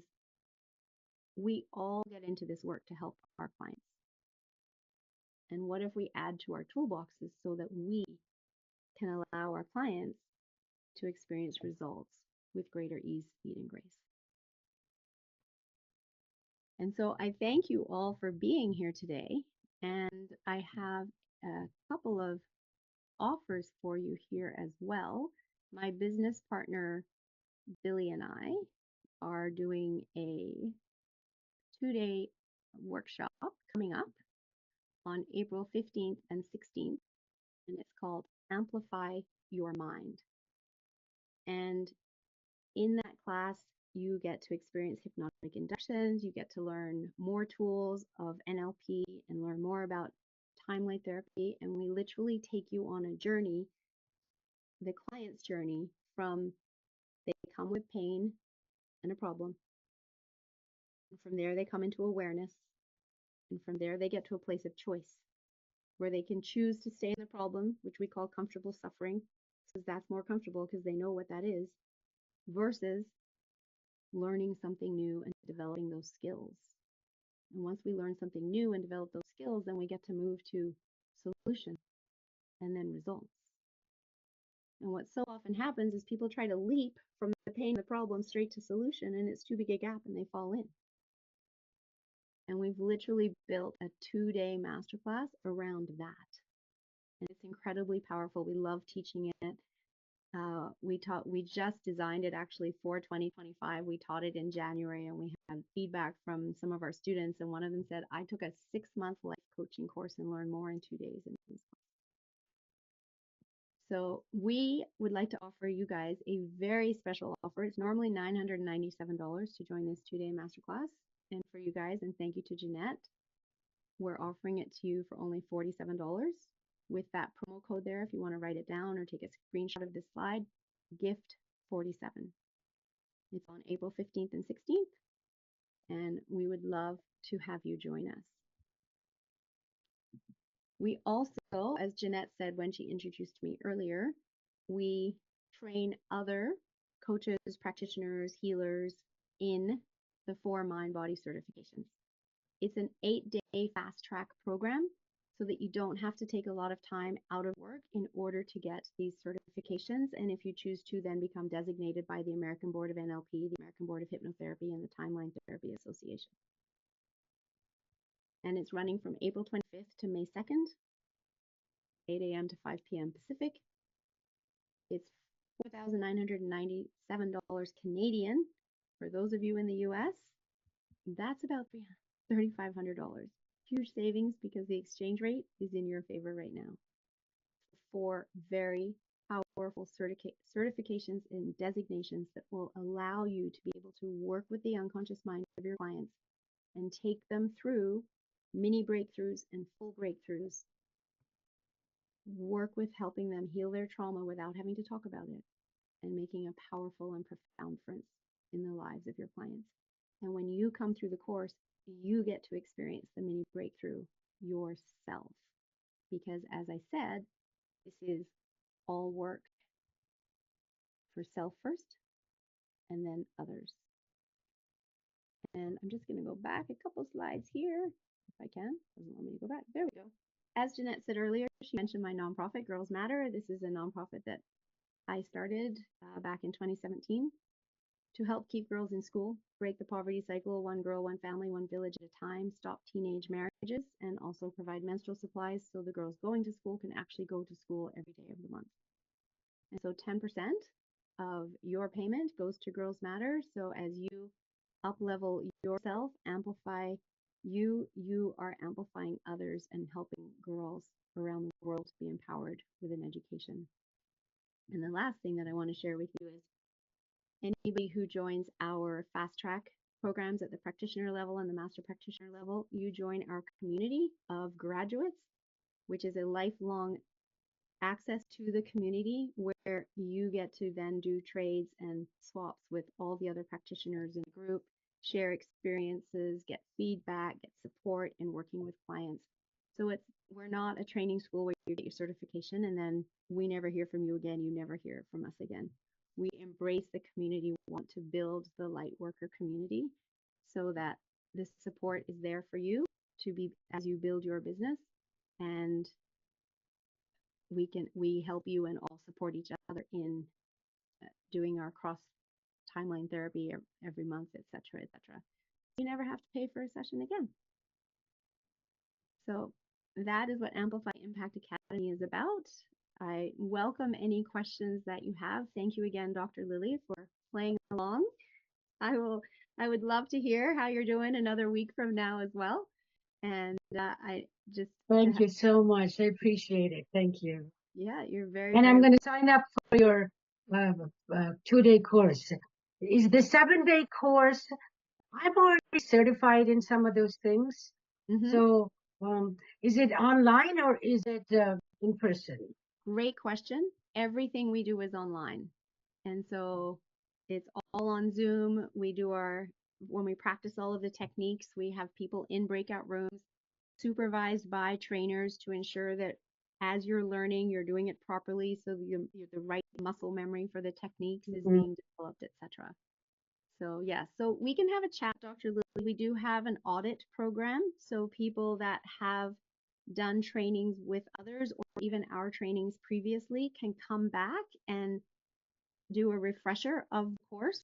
we all get into this work to help our clients. And what if we add to our toolboxes so that we can allow our clients to experience results with greater ease, speed, and grace? And so I thank you all for being here today. And I have a couple of offers for you here as well. My business partner, Billy, and I are doing a 2-day workshop coming up on April 15th and 16th, and it's called Amplify Your Mind. And in that class, you get to experience hypnotic inductions, you get to learn more tools of NLP and learn more about timeline therapy, and we literally take you on a journey, the client's journey, from they come with pain and a problem, and from there they come into awareness, and from there they get to a place of choice where they can choose to stay in the problem, which we call comfortable suffering, because that's more comfortable because they know what that is, versus learning something new and developing those skills And once we learn something new and develop those skills, then we get to move to solution and then results. And what so often happens is people try to leap from the pain of the problem straight to solution, and it's too big a gap and they fall in. And we've literally built a 2-day masterclass around that. And it's incredibly powerful. We love teaching it. We just designed it actually for 2025. We taught it in January, and we had feedback from some of our students. And one of them said, I took a 6-month life coaching course and learned more in 2 days. So we would like to offer you guys a very special offer. It's normally $997 to join this 2-day masterclass. And for you guys, and thank you to Jeanette, we're offering it to you for only $47 with that promo code there. If you want to write it down or take a screenshot of this slide, gift 47. It's on April 15th and 16th, and we would love to have you join us. We also, as Jeanette said when she introduced me earlier, we train other coaches, practitioners, healers in the 4 mind-body certifications. It's an 8-day fast-track program so that you don't have to take a lot of time out of work in order to get these certifications. And if you choose to then become designated by the American Board of NLP, the American Board of Hypnotherapy, and the Timeline Therapy Association. And it's running from April 25th to May 2nd, 8 a.m. to 5 p.m. Pacific. It's $4,997 Canadian. For those of you in the US, that's about $3,500. Huge savings because the exchange rate is in your favor right now. 4 very powerful certifications and designations that will allow you to be able to work with the unconscious mind of your clients and take them through mini breakthroughs and full breakthroughs. Work with helping them heal their trauma without having to talk about it and making a powerful and profound difference in the lives of your clients. And when you come through the course, you get to experience the mini breakthrough yourself. Because as I said, this is all work for self first and then others. And I'm just going to go back a couple slides here, if I can. Doesn't want me to go back. There we go. As Jeanette said earlier, she mentioned my nonprofit, Girls Matter. This is a nonprofit that I started back in 2017 to help keep girls in school, break the poverty cycle, 1 girl, 1 family, 1 village at a time, stop teenage marriages, and also provide menstrual supplies so the girls going to school can actually go to school every day of the month. And so 10% of your payment goes to Girls Matter. So as you up-level yourself, amplify you are amplifying others and helping girls around the world to be empowered with an education. And the last thing that I want to share with you is anybody who joins our fast track programs at the practitioner level and the master practitioner level, you join our community of graduates, which is a lifelong access to the community where you get to then do trades and swaps with all the other practitioners in the group, share experiences, get feedback, get support in working with clients. So we're not a training school where you get your certification and then we never hear from you again, you never hear from us again. We embrace the community, we want to build the light worker community so that this support is there for you to be as you build your business, and we help you and all support each other in doing our cross timeline therapy every month, etc., etc. You never have to pay for a session again. So that is what Amplify Impact Academy is about. I welcome any questions that you have. Thank you again, Dr. Lily, for playing along. I would love to hear how you're doing another week from now as well. And I just thank you so much. I appreciate it. Thank you. Yeah, you're very. And I'm going to sign up for your 2-day course. Is the 7-day course? I'm already certified in some of those things. Mm-hmm. So, is it online or is it in person? Great question. Everything we do is online, and so it's all on Zoom. We do when we practice all of the techniques, we have people in breakout rooms, supervised by trainers to ensure that as you're learning, you're doing it properly, so the right muscle memory for the techniques is being developed, etc. So yeah, so we can have a chat, Dr. Lily. We do have an audit program. So people that have done trainings with others or even our trainings previously can come back and do a refresher of the course.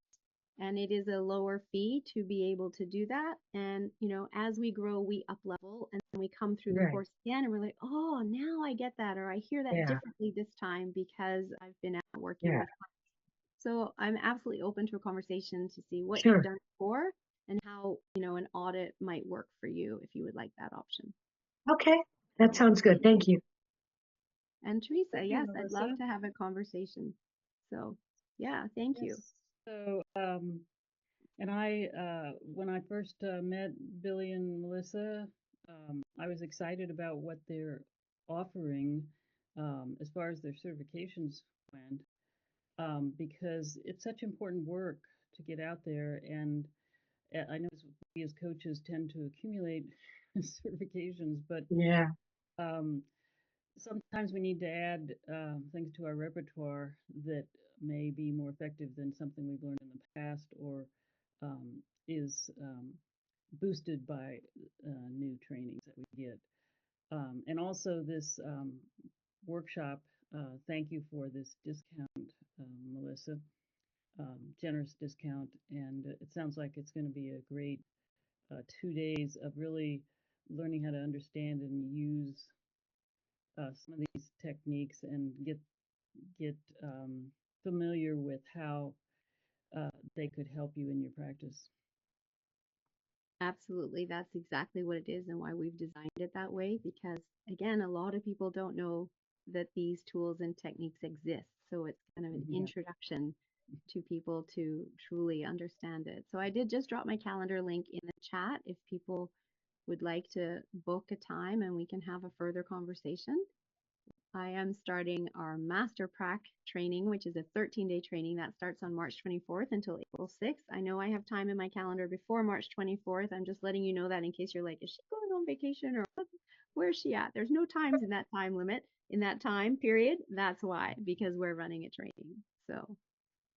And it is a lower fee to be able to do that. And, you know, as we grow, we up level and then we come through the Right. course again and we're like, oh, now I get that, or I hear that Yeah. differently this time because I've been out working Yeah. with. So I'm absolutely open to a conversation to see what Sure. you've done before and how, you know, an audit might work for you if you would like that option. Okay. That sounds good. Thank you. And Teresa, Thank you, yes, I'd love Melissa. to have a conversation. So yeah, thank you. Yes. So, and when I first met Billy and Melissa, I was excited about what they're offering as far as their certifications went, because it's such important work to get out there. And I know we as coaches tend to accumulate certifications, but Yeah. um, sometimes we need to add things to our repertoire that may be more effective than something we've learned in the past or is boosted by new trainings that we get. And also this workshop, thank you for this discount, Melissa, generous discount. And it sounds like it's going to be a great 2 days of really learning how to understand and use some of these techniques and get familiar with how they could help you in your practice. Absolutely. That's exactly what it is and why we've designed it that way. Because again, a lot of people don't know that these tools and techniques exist. So it's kind of an Yeah. introduction to people to truly understand it. So I did just drop my calendar link in the chat if people would like to book a time and we can have a further conversation. I am starting our Master Prac training, which is a 13-day training that starts on March 24th until April 6th. I know I have time in my calendar before March 24th. I'm just letting you know that in case you're like, is she going on vacation or where is she at? There's no times in that time limit, in that time period. That's why, because we're running a training. So,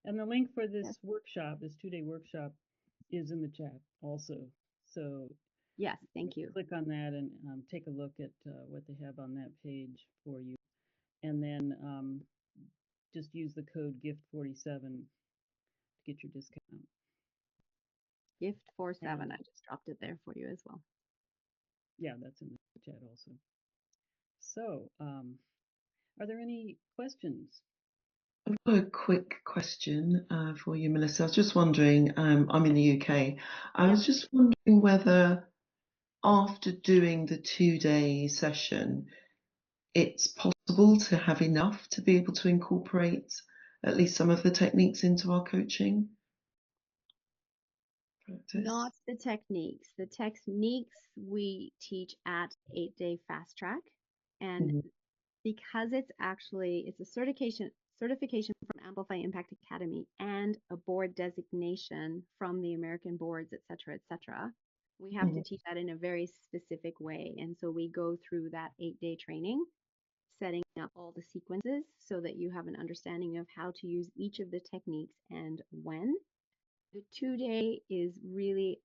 And the link for yes, this workshop, this 2-day workshop, is in the chat also. So yes, thank you. click on that and take a look at what they have on that page for you. And then just use the code GIFT47 to get your discount. Gift 47. I just dropped it there for you as well. Yeah, that's in the chat also. So, are there any questions? I've got a quick question for you, Melissa. I was just wondering, I'm in the UK. I was just wondering whether after doing the 2-day session, it's possible to have enough to be able to incorporate at least some of the techniques into our coaching practice. Not the techniques. The techniques we teach at 8-day fast track. And because it's a certification from Amplify Impact Academy and a board designation from the American boards, et cetera, we have to teach that in a very specific way. And so we go through that 8-day training, setting up all the sequences so that you have an understanding of how to use each of the techniques and when. The 2-day is really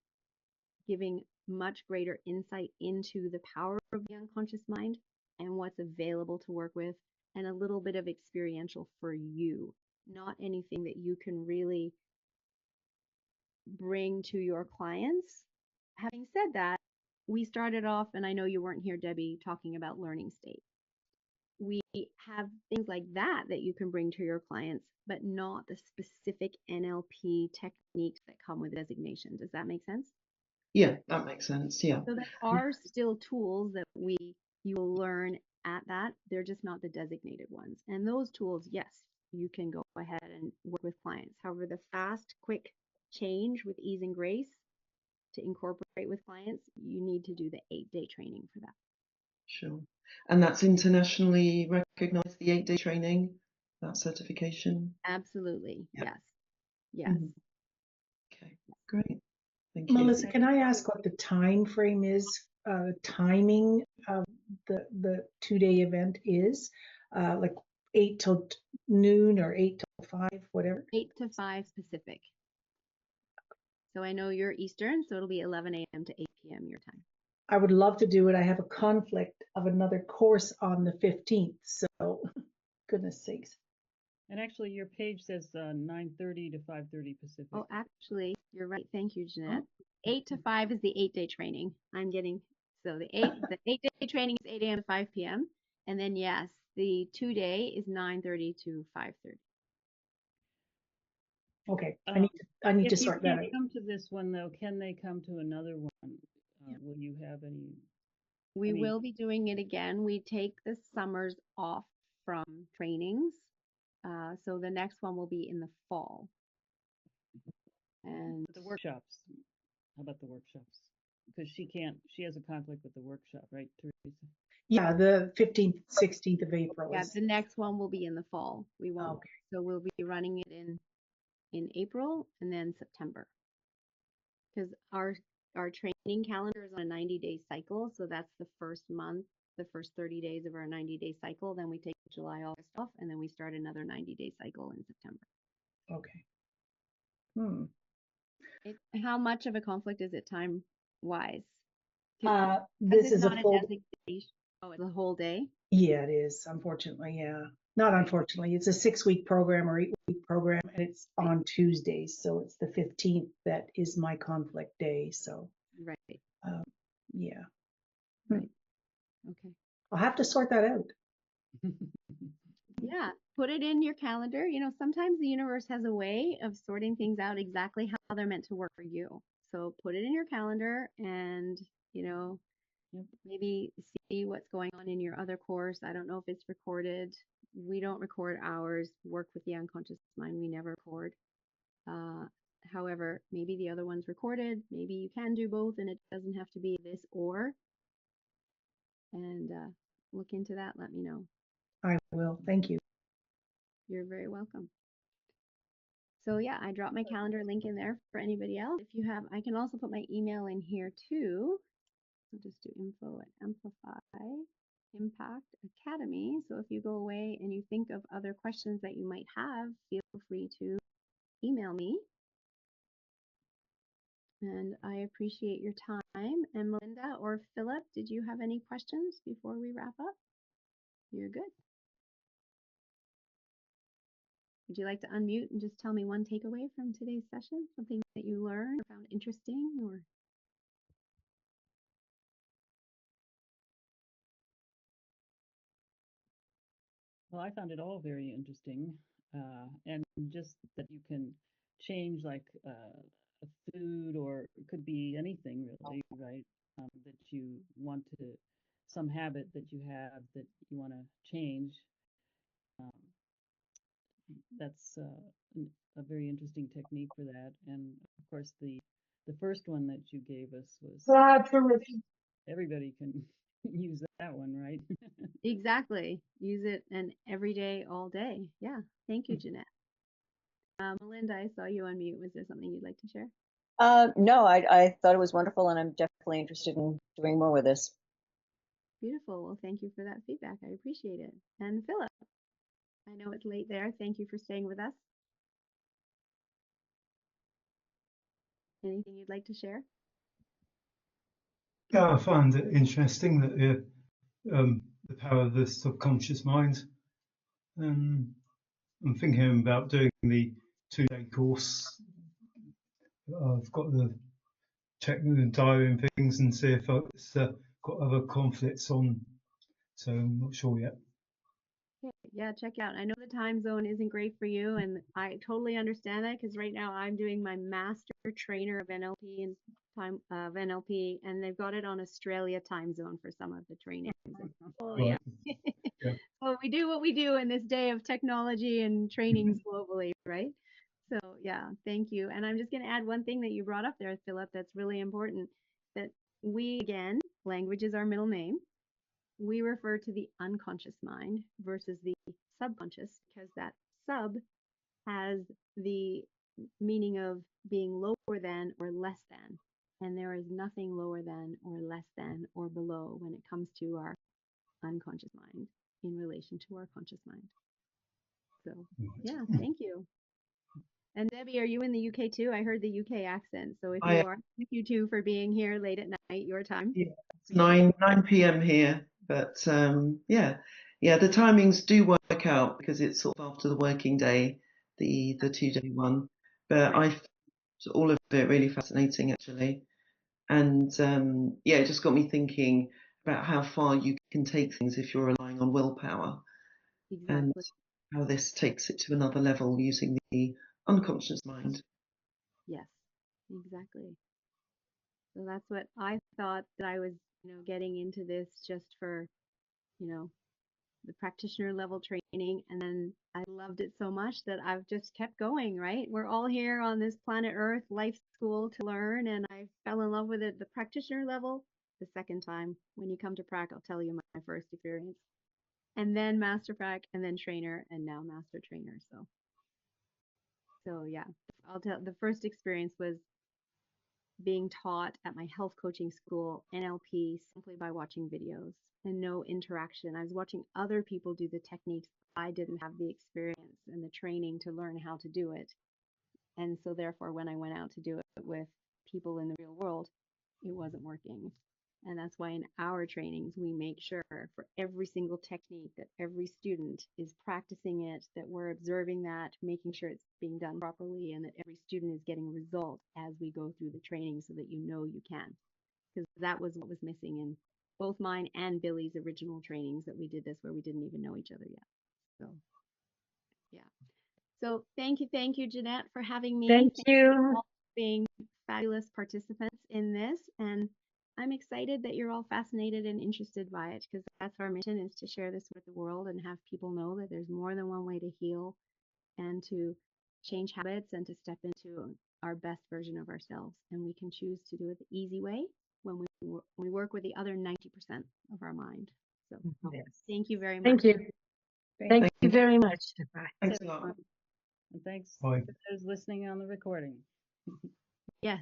giving much greater insight into the power of the unconscious mind and what's available to work with, and a little bit of experiential for you, not anything that you can really bring to your clients. Having said that, we started off, and I know you weren't here, Debbie, talking about learning state. We have things like that that you can bring to your clients, but not the specific NLP techniques that come with designation. Does that make sense? Yeah, that makes sense. Yeah. So there are still tools that you will learn at that. They're just not the designated ones. And those tools, yes, you can go ahead and work with clients. However, the fast, quick change with ease and grace to incorporate with clients, you need to do the 8-day training for that. Sure. And that's internationally recognized, the 8-day training, that certification? Absolutely. Yeah. Yes. Okay, great. Thank you. Melissa, can I ask what the time frame is, timing of the 2-day event is? Like 8 till noon or 8 till 5, whatever? 8 to 5 Pacific. So I know you're Eastern, so it'll be 11 a.m. to 8 p.m. your time. I would love to do it. I have a conflict of another course on the 15th. So goodness sakes. And actually, your page says 9:30 to 5:30 Pacific. Oh, actually, you're right. Thank you, Jeanette. 8 to 5 is the 8-day training. So the 8-day training is 8 a.m. to 5 p.m. And then yes, the 2-day is 9:30 to 5:30. Okay, I need to sort that out. If you can't come to this one though, can they come to another one? Will you have any? We will be doing it again. We take the summers off from trainings. So the next one will be in the fall. And the workshops. How about the workshops? Because she has a conflict with the workshop, right, Teresa? Yeah, the 15th, 16th of April. Yeah, the next one will be in the fall. We won't. Okay. So we'll be running it in April and then September. Because our training calendar is on a 90-day cycle. So that's the first month, the first 30 days of our 90-day cycle. Then we take July, August off, and then we start another 90-day cycle in September. Okay. How much of a conflict is it time-wise? This is a full. Designation. Oh, it's a whole day? Yeah, it is. Unfortunately, yeah. Not unfortunately. It's a 6-week program or 8-week program, and it's on Tuesdays. So it's the 15th that is my conflict day. So. Right. Yeah. Right. Okay. I'll have to sort that out. Yeah, put it in your calendar. Sometimes the universe has a way of sorting things out exactly how they're meant to work for you. So put it in your calendar and, maybe see what's going on in your other course. I don't know if it's recorded. We don't record ours. Work with the unconscious mind. We never record. However, maybe the other one's recorded. Maybe you can do both and it doesn't have to be this or. And look into that. Let me know. I will. Thank you. You're very welcome. So yeah, I dropped my calendar link in there for anybody else. If you have, I can also put my email in here too. I'll just do info@Amplify Impact Academy. So if you go away and you think of other questions that you might have, feel free to email me. And I appreciate your time. And Melinda or Philip, did you have any questions before we wrap up? You're good. Would you like to unmute and just tell me one takeaway from today's session? Something that you learned or found interesting or? Well, I found it all very interesting. And just that you can change like a food or it could be anything really, right? That you want to, some habit that you have that you want to change. That's a very interesting technique for that. And of course, the first one that you gave us was everybody can use that one, right? Exactly. Use it and every day, all day. Yeah. Thank you, Jeanette. Melinda, I saw you on mute. Was there something you'd like to share? No, I thought it was wonderful, and I'm definitely interested in doing more with this. Beautiful. Well, thank you for that feedback. I appreciate it. And Philip, I know it's late there. Thank you for staying with us. Anything you'd like to share? Yeah, I find it interesting that the power of the subconscious mind. I'm thinking about doing the 2-day course. I've got to check the diary and things and see if it's got other conflicts on. So I'm not sure yet. Yeah, check out. I know the time zone isn't great for you, and I totally understand that because right now I'm doing my master trainer of NLP and they've got it on Australia time zone for some of the trainings. Oh Right. yeah. Well, we do what we do in this day of technology and trainings globally, right? So yeah, thank you. And I'm just going to add one thing that you brought up there, Philip, that's really important. That we, again, language is our middle name. We refer to the unconscious mind versus the subconscious because that sub has the meaning of being lower than or less than. And there is nothing lower than or less than or below when it comes to our unconscious mind in relation to our conscious mind. So, yeah, thank you. And Debbie, are you in the UK too? I heard the UK accent. So if I you are, thank you too for being here late at night, your time. Yeah, it's 9 p.m. here, but yeah, the timings do work out because it's sort of after the working day, the 2-day one. But I found all of it really fascinating actually, and yeah, it just got me thinking about how far you can take things if you're relying on willpower, and Exactly. how this takes it to another level using the unconscious mind. Yes, exactly. So that's what I thought that I was, getting into this just for, you know, the practitioner level training. And then I loved it so much that I've just kept going, right? We're all here on this planet Earth, life school to learn. And I fell in love with it, the practitioner level, the second time. When you come to Prac, I'll tell you my first experience. And then Master Prac, and then trainer, and now Master Trainer. So yeah, I'll tell the first experience was being taught at my health coaching school NLP simply by watching videos and no interaction. I was watching other people do the techniques. I didn't have the experience and the training to learn how to do it. And so therefore, when I went out to do it with people in the real world, it wasn't working. And that's why in our trainings, we make sure for every single technique that every student is practicing it, that we're observing that, making sure it's being done properly, and that every student is getting results as we go through the training so that you can. Because that was what was missing in both mine and Billy's original trainings that we did this where we didn't even know each other yet. So, yeah. So thank you, Jeanette, for having me. Thank you. You all for being fabulous participants in this. And I'm excited that you're all fascinated and interested by it, because that's our mission, is to share this with the world and have people know that there's more than one way to heal and to change habits and to step into our best version of ourselves. And we can choose to do it the easy way when we work with the other 90% of our mind. So Yes. thank you very much. Thank you. Thank you very much. Bye. Thanks a lot. And thanks Bye. to those listening on the recording. Yes.